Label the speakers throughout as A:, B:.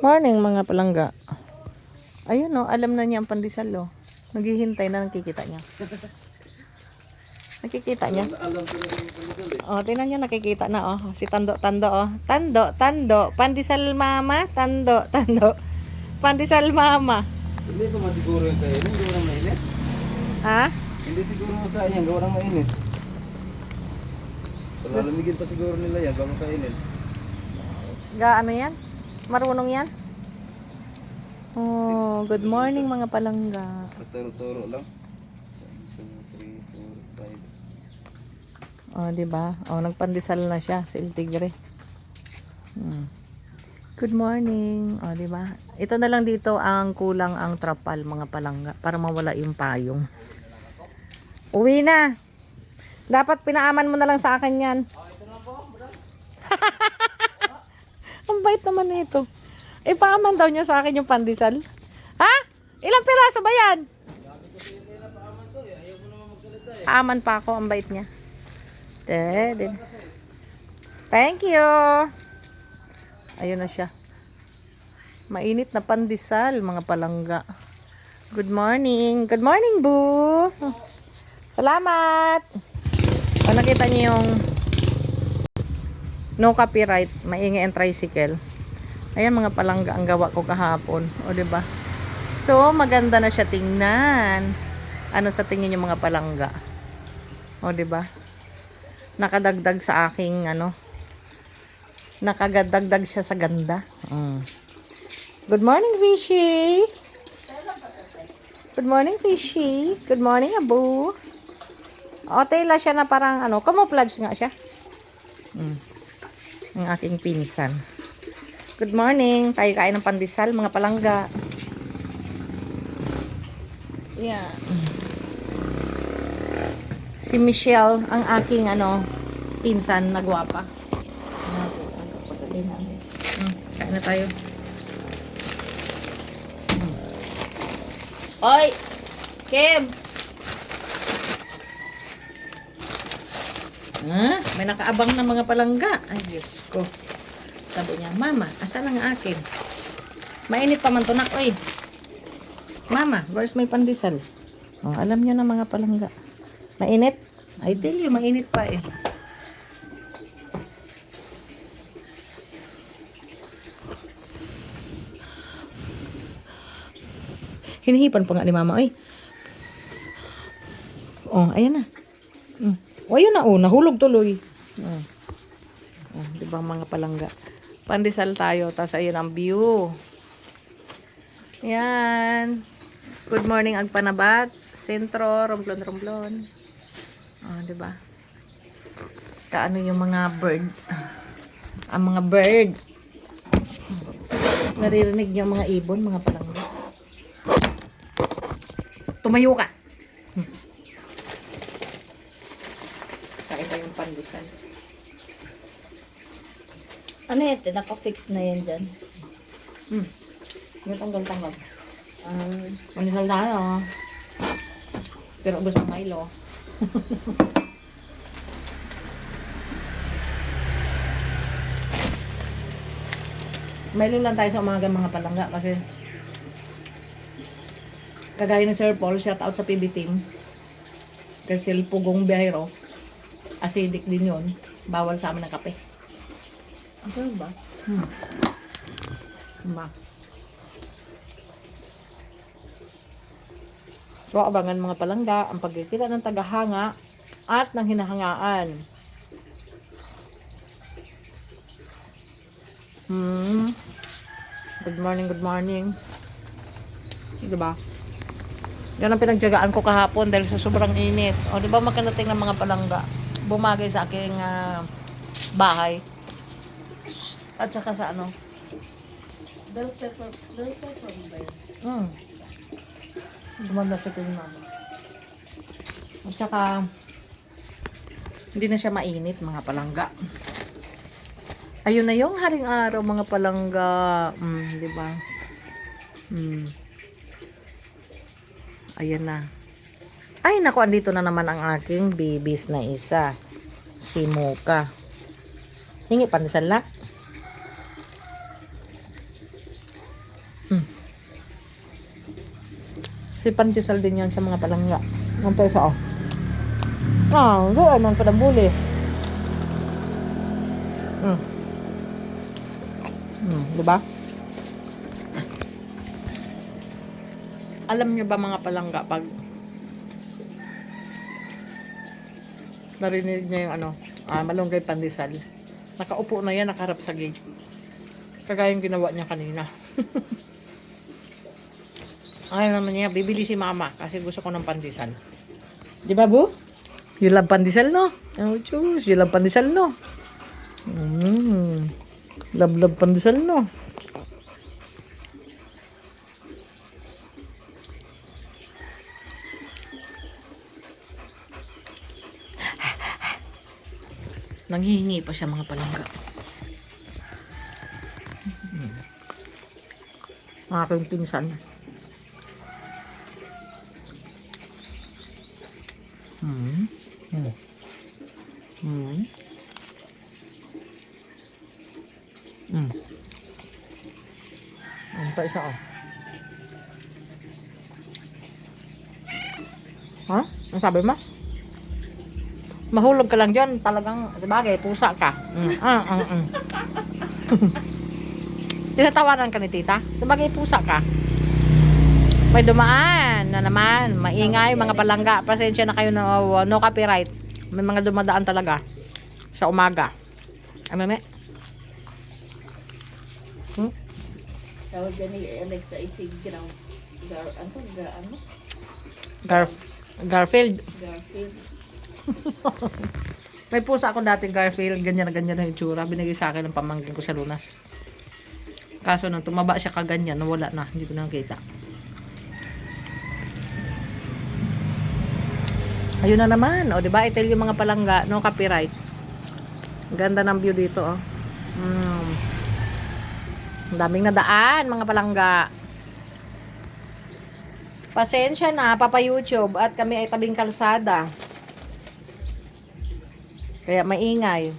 A: Morning mga palangga. Ayun oh, alam na niya ang pandesal oh. Naghihintay na, nakikita niya. Nakikita niya. Oh, tingnan niyo, nakikita na oh. Si Tando, Tando oh. Tando, Tando. Pandesal mama, Tando, Tando. Pandesal mama.
B: Hindi pa masiguro yung kainin, gawa ng mainit.
A: Ha?
B: Hindi siguro yung kainin, gawa ng mainit. Lalamigin pa siguro nila yan bago kainin.
A: Ano yan? Marunong yan? Oh, good morning mga palangga.
B: Turo-turo lang. 1, 2, 3, 4, 5.
A: Oh, di ba? Oh, nagpandesal na siya si El Tigre. Good morning. Oh, di ba? Ito na lang dito ang kulang ang trapal mga palangga para mawala yung payong. Uwi na. Dapat pinaaman mo na lang sa akin 'yan. Ang bait naman nito. Ipaaman daw niya sa akin yung pandesal. Ha? Ilang piraso ba 'yan? Paaman pa ako, ang bait niya. Thank you. Ayun na siya. Mainit na pandesal, mga palangga. Good morning. Good morning, Boo. Salamat. O, nakita niyo yung no copyright, maingay ang tricycle. Ayan mga palangga ang gawa ko kahapon. O, diba? So, maganda na siya tingnan. Ano sa tingin niyo mga palangga? O, diba? Nakadagdag sa aking nakagadagdag siya sa ganda. Good morning, Fishy. Good morning, Fishy. Good morning, Abu. O, tela siya na parang camouflage nga siya. Ang aking pinsan. Good morning. Tayo kain ng pandesal, mga palangga. Yeah. Si Michelle, ang aking pinsan na gwapa. Kain na tayo. Oy! Kim! May nakaabang na mga palangga. Ay, Diyos ko. Sabi niya, Mama, asan ang akin? Mainit pa man to nak, oy. Mama, where's my pandesal? Oh, alam niyo na mga palangga. Mainit? I tell you, mainit pa eh. Hinihipan pa nga ni Mama, oy. Oh, ayan na. O, ayun na, nahulog tuloy. Di ba mga palangga? Pandesal tayo, tas ayun ang view. Yan. Good morning, Agpanabat. Sentro, romblon-romblon. Di ba? Kaano yung mga bird? Ang mga bird. Naririnig niyo mga ibon, mga palangga. Tumayo ka. Kaya yung pandesal.
C: Ano yan? Naka-fix na yan dyan.
A: Yung tanggal-tanggal. Pandesal na pero ubos ng Milo. Milo lang tayo sa umaga mga palangga kasi kagaya ni Sir Paul, shout out sa PB team. Kasi Pugong Biyahero, acidic din yun. Bawal sa amin ng kape.
C: Ano ba?
A: Diba? So, abangan mga palangga ang pagkikita ng tagahanga at ng hinahangaan. Good morning, good morning. Diba? Yan ang pinagtyagaan ko kahapon dahil sa sobrang init. O, diba maganda tingnan mga palangga? Bumagay sa aking bahay. At saka sa
C: Bell pepper ba yun?
A: Gumanda sa tingin Mama. At saka hindi na siya mainit mga palangga. Ayun na yung haring araw mga palangga. Di ba? Ayan na. Ay naku, andito na naman ang aking babies na isa. Si Mocha. Hingi pandesal na. Hmm. Si pandesal din yan sa mga palangga. Ang pesa, oh. Ah, doon man pa buli. Diba? Alam niyo ba mga palangga, pag narinig niya yung malunggay pandesal, nakaupo na yan, nakaharap sa gate. Kagaya yung ginawa niya kanina. Ayaw naman niya, bibili si mama kasi gusto ko ng pandesal. Di ba, Bu? You love pandesal, no? Oh, choose. You love pandesal, no? Love pandesal, no? Nanghihingi pa siya mga palangga. Ang aking pinsan. Ang pa isa, oh. Ha? Ang sabi mo? Mahulog ka lang dyan. Talagang, sabagay, pusa ka. Tinatawanan ka ni tita? Sabagay, pusa ka. May dumaan na naman. Maingay, mga palangga. Pasensya na kayo na no copyright. May mga dumadaan talaga. Sa umaga. Ano na?
C: Tawag dyan ni Alexa isig ground.
A: Garfield.
C: Garfield.
A: May pusa ako dating Garfield. Ganyan na ganyan na yung tsura. Binigay sa akin ng pamangkin ko sa Lunas. Kaso nung tumaba siya kaganyan, nawala na. Hindi ko nakita. Ayun na naman. O, diba? I tell you mga palangga, no copyright. Ganda ng view dito, oh. Ang daming nadaan, mga palangga. Pasensya na, Papa YouTube. At kami ay tabing kalsada. Kaya maingay.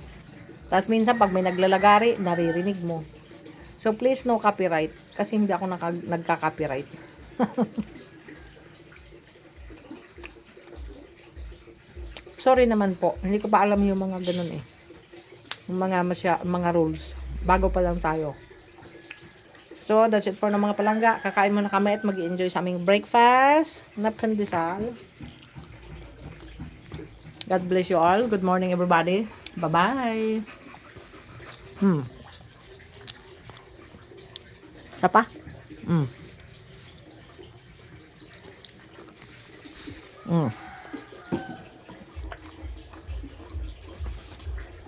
A: Tapos minsan, pag may naglalagari, naririnig mo. So, please, no copyright. Kasi hindi ako nagka-copyright. Sorry naman po. Hindi ko pa alam yung mga ganun eh. Yung mga rules. Bago pa lang tayo. So, that's it for ng mga palangga. Kakain muna kami at mag-enjoy sa aming breakfast na pandesal. God bless you all. Good morning, everybody. Bye-bye. Tapa? Mm.